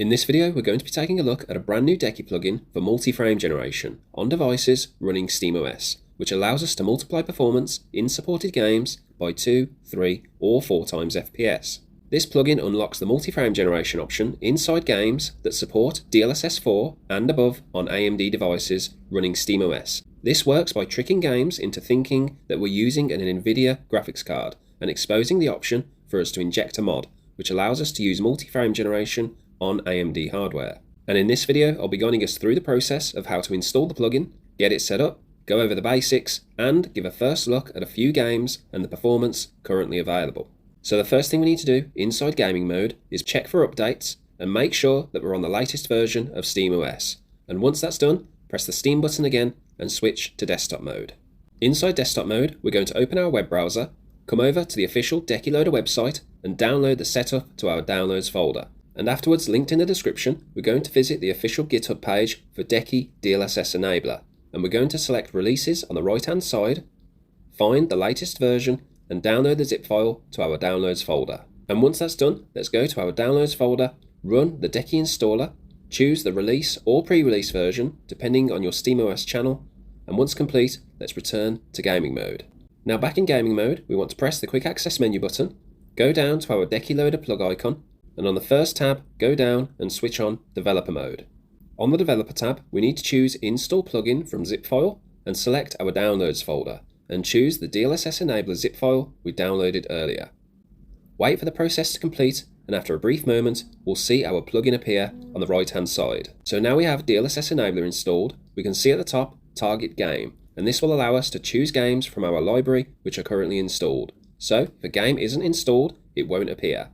In this video, we're going to be taking a look at a brand new Decky plugin for multi-frame generation on devices running SteamOS, which allows us to multiply performance in supported games by 2, 3, or 4 times FPS. This plugin unlocks the multi-frame generation option inside games that support DLSS4 and above on AMD devices running SteamOS. This works by tricking games into thinking that we're using an NVIDIA graphics card and exposing the option for us to inject a mod, which allows us to use multi-frame generation on AMD hardware. And in this video, I'll be guiding us through the process of how to install the plugin, get it set up, go over the basics, and give a first look at a few games and the performance currently available. So the first thing we need to do inside gaming mode is check for updates and make sure that we're on the latest version of SteamOS. And once that's done, press the Steam button again and switch to desktop mode. Inside desktop mode, we're going to open our web browser, come over to the official Decky Loader website and download the setup to our downloads folder. And afterwards, linked in the description, we're going to visit the official GitHub page for Decky DLSS-Enabler. And we're going to select releases on the right hand side, find the latest version, and download the zip file to our downloads folder. And once that's done, let's go to our downloads folder, run the Decky installer, choose the release or pre-release version depending on your SteamOS channel, and once complete, let's return to gaming mode. Now back in gaming mode, we want to press the quick access menu button, go down to our Decky Loader plug icon, and on the first tab, go down and switch on developer mode. On the developer tab, we need to choose install plugin from zip file and select our downloads folder and choose the DLSS-Enabler zip file we downloaded earlier. Wait for the process to complete, and after a brief moment, we'll see our plugin appear on the right hand side. So now we have DLSS-Enabler installed, we can see at the top target game, and this will allow us to choose games from our library which are currently installed. So if a game isn't installed, it won't appear.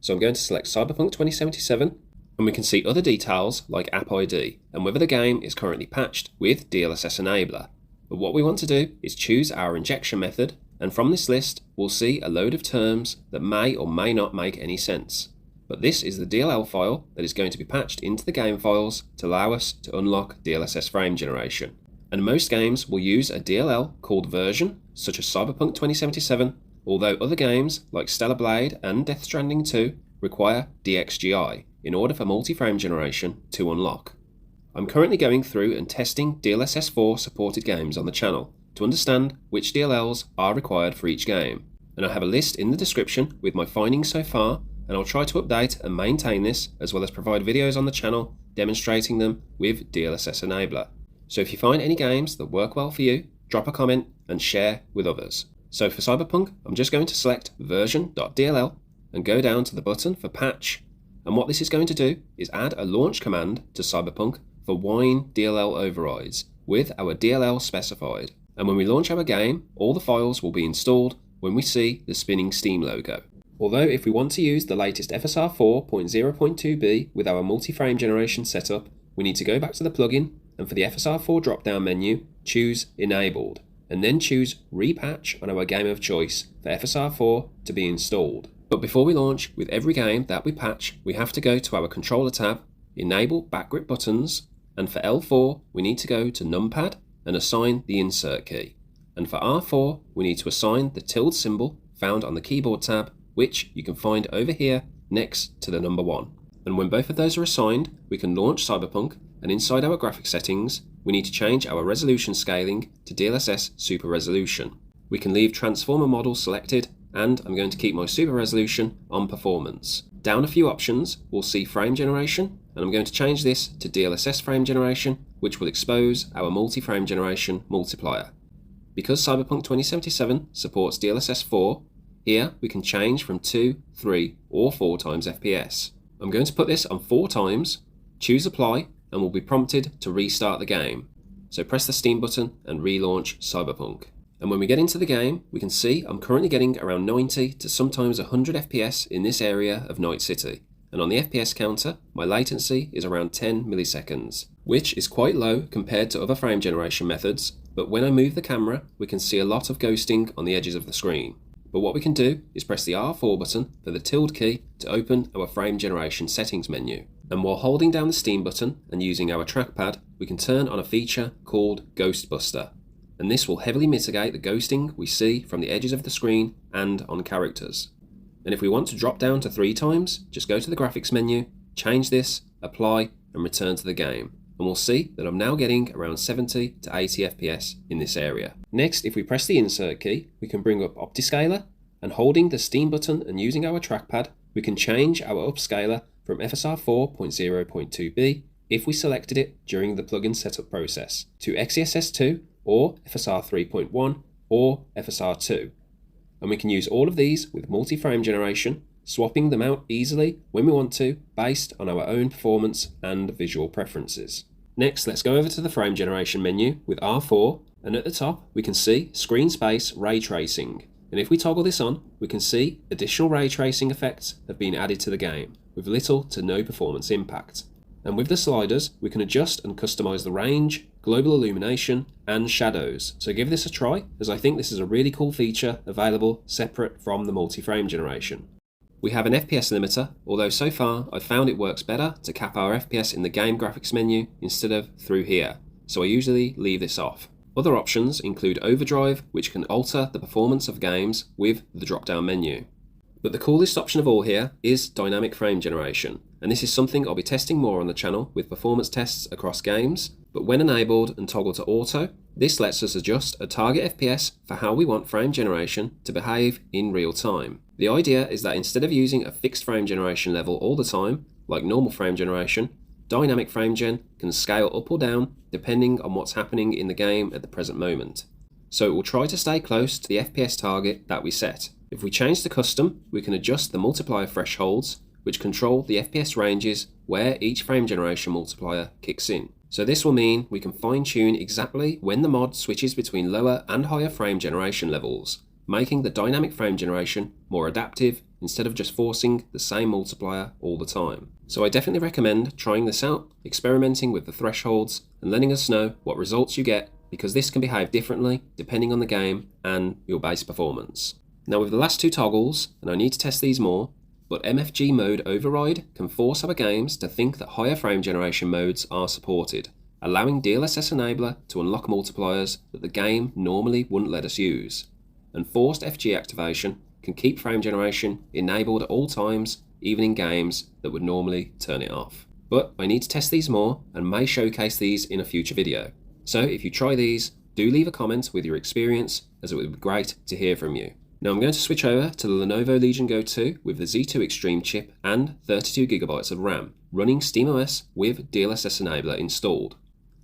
So I'm going to select Cyberpunk 2077, and we can see other details like app ID and whether the game is currently patched with DLSS-Enabler. But what we want to do is choose our injection method, and from this list we'll see a load of terms that may or may not make any sense. But this is the DLL file that is going to be patched into the game files to allow us to unlock DLSS frame generation. And most games will use a DLL called version, such as Cyberpunk 2077, although other games like Stellar Blade and Death Stranding 2 require DXGI in order for multi-frame generation to unlock. I'm currently going through and testing DLSS4 supported games on the channel to understand which DLLs are required for each game, and I have a list in the description with my findings so far, and I'll try to update and maintain this as well as provide videos on the channel demonstrating them with DLSS-Enabler. So if you find any games that work well for you, drop a comment and share with others. So for Cyberpunk, I'm just going to select version.dll and go down to the button for patch, and what this is going to do is add a launch command to Cyberpunk for Wine DLL overrides with our DLL specified. And when we launch our game, all the files will be installed when we see the spinning Steam logo. Although if we want to use the latest FSR4.0.2b with our multi-frame generation setup, we need to go back to the plugin and for the FSR4 drop-down menu, choose Enabled, and then choose Repatch on our game of choice for FSR4 to be installed. But before we launch, with every game that we patch, we have to go to our controller tab, enable back grip buttons, and for L4 we need to go to numpad and assign the insert key. And for R4 we need to assign the tilde symbol found on the keyboard tab, which you can find over here next to the number 1. And when both of those are assigned, we can launch Cyberpunk, and inside our graphic settings we need to change our resolution scaling to DLSS Super Resolution. We can leave Transformer Model selected, and I'm going to keep my Super Resolution on Performance. Down a few options, we'll see Frame Generation, and I'm going to change this to DLSS Frame Generation, which will expose our multi-frame generation multiplier. Because Cyberpunk 2077 supports DLSS4, here we can change from 2, 3, or 4 times FPS. I'm going to put this on 4 times, choose Apply, and we'll be prompted to restart the game. So press the Steam button and relaunch Cyberpunk. And when we get into the game, we can see I'm currently getting around 90 to sometimes 100 FPS in this area of Night City. And on the FPS counter, my latency is around 10 milliseconds, which is quite low compared to other frame generation methods, but when I move the camera, we can see a lot of ghosting on the edges of the screen. But what we can do is press the R4 button for the tilde key to open our frame generation settings menu. And while holding down the Steam button and using our trackpad, we can turn on a feature called Ghost Buster. And this will heavily mitigate the ghosting we see from the edges of the screen and on characters. And if we want to drop down to 3 times, just go to the graphics menu, change this, apply, and return to the game. And we'll see that I'm now getting around 70 to 80 FPS in this area. Next, if we press the insert key, we can bring up Optiscaler, and holding the Steam button and using our trackpad, we can change our upscaler from FSR4.0.2b if we selected it during the plugin setup process to XeSS2 or FSR3.1 or FSR2. And we can use all of these with multi-frame generation, swapping them out easily when we want to based on our own performance and visual preferences. Next, let's go over to the frame generation menu with R4, and at the top we can see screen space ray tracing. And if we toggle this on, we can see additional ray tracing effects have been added to the game with little to no performance impact. And with the sliders, we can adjust and customize the range, global illumination, and shadows. So give this a try, as I think this is a really cool feature available separate from the multi-frame generation. We have an FPS limiter, although so far I've found it works better to cap our FPS in the game graphics menu instead of through here, so I usually leave this off. Other options include overdrive, which can alter the performance of games with the drop-down menu. But the coolest option of all here is dynamic frame generation, and this is something I'll be testing more on the channel with performance tests across games. But when enabled and toggled to auto, this lets us adjust a target FPS for how we want frame generation to behave in real time. The idea is that instead of using a fixed frame generation level all the time, like normal frame generation, dynamic frame gen can scale up or down depending on what's happening in the game at the present moment. So it will try to stay close to the FPS target that we set. If we change to custom, we can adjust the multiplier thresholds, which control the FPS ranges where each frame generation multiplier kicks in. So this will mean we can fine-tune exactly when the mod switches between lower and higher frame generation levels, making the dynamic frame generation more adaptive instead of just forcing the same multiplier all the time. So I definitely recommend trying this out, experimenting with the thresholds, and letting us know what results you get, because this can behave differently depending on the game and your base performance. Now with the last two toggles, and I need to test these more, but MFG mode override can force our games to think that higher frame generation modes are supported, allowing DLSS-Enabler to unlock multipliers that the game normally wouldn't let us use. And forced FG activation can keep frame generation enabled at all times, even in games that would normally turn it off. But I need to test these more and may showcase these in a future video. So if you try these, do leave a comment with your experience, as it would be great to hear from you. Now I'm going to switch over to the Lenovo Legion Go 2 with the Z2 Extreme chip and 32GB of RAM, running SteamOS with DLSS-Enabler installed.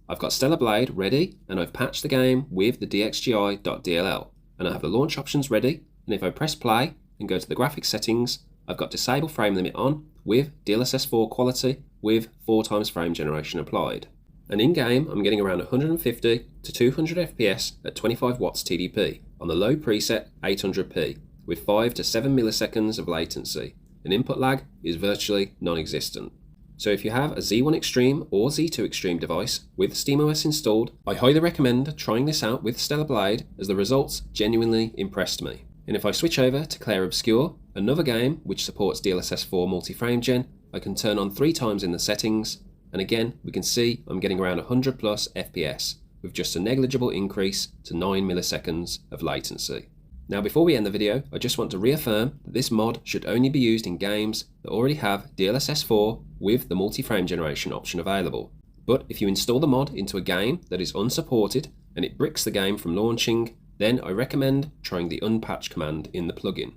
I've got Stellar Blade ready, and I've patched the game with the DXGI.dll, and I have the launch options ready, and if I press play and go to the graphics settings, I've got Disable Frame Limit on with DLSS4 quality with 4x frame generation applied. And in game, I'm getting around 150 to 200 FPS at 25 watts TDP on the low preset 800p with 5 to 7 milliseconds of latency, and input lag is virtually non-existent. So if you have a Z1 Extreme or Z2 Extreme device with SteamOS installed, I highly recommend trying this out with Stellar Blade, as the results genuinely impressed me. And if I switch over to Clair Obscur, another game which supports DLSS4 multi-frame gen, I can turn on 3 times in the settings, and again we can see I'm getting around 100 plus FPS with just a negligible increase to 9 milliseconds of latency. Now before we end the video, I just want to reaffirm that this mod should only be used in games that already have DLSS4 with the multi-frame generation option available. But if you install the mod into a game that is unsupported and it bricks the game from launching, then I recommend trying the unpatch command in the plugin.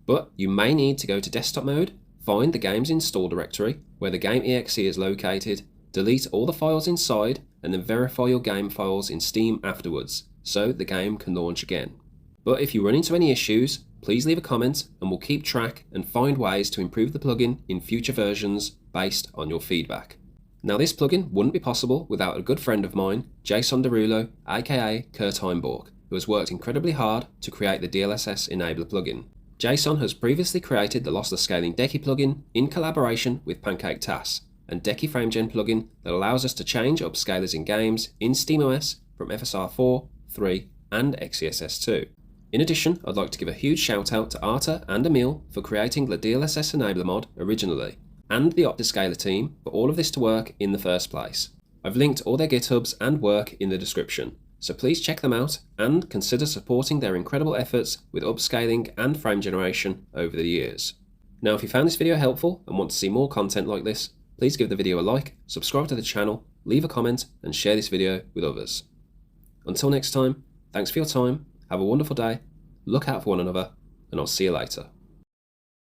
But you may need to go to desktop mode, find the game's install directory where the game exe is located, delete all the files inside, and then verify your game files in Steam afterwards, so the game can launch again. But if you run into any issues, please leave a comment and we'll keep track and find ways to improve the plugin in future versions based on your feedback. Now this plugin wouldn't be possible without a good friend of mine, Jason Derulo, aka Kurt Heimborg, who has worked incredibly hard to create the DLSS-Enabler plugin. Jason has previously created the lossless scaling Decky plugin in collaboration with Pancake TAS, and Decky Frame Gen plugin that allows us to change upscalers in games in SteamOS from FSR4, 3 and XeSS2. In addition, I'd like to give a huge shout out to Arta and Emil for creating the DLSS-Enabler mod originally, and the Optiscaler team for all of this to work in the first place. I've linked all their GitHubs and work in the description, so please check them out and consider supporting their incredible efforts with upscaling and frame generation over the years. Now if you found this video helpful and want to see more content like this, please give the video a like, subscribe to the channel, leave a comment, and share this video with others. Until next time, thanks for your time, have a wonderful day, look out for one another, and I'll see you later.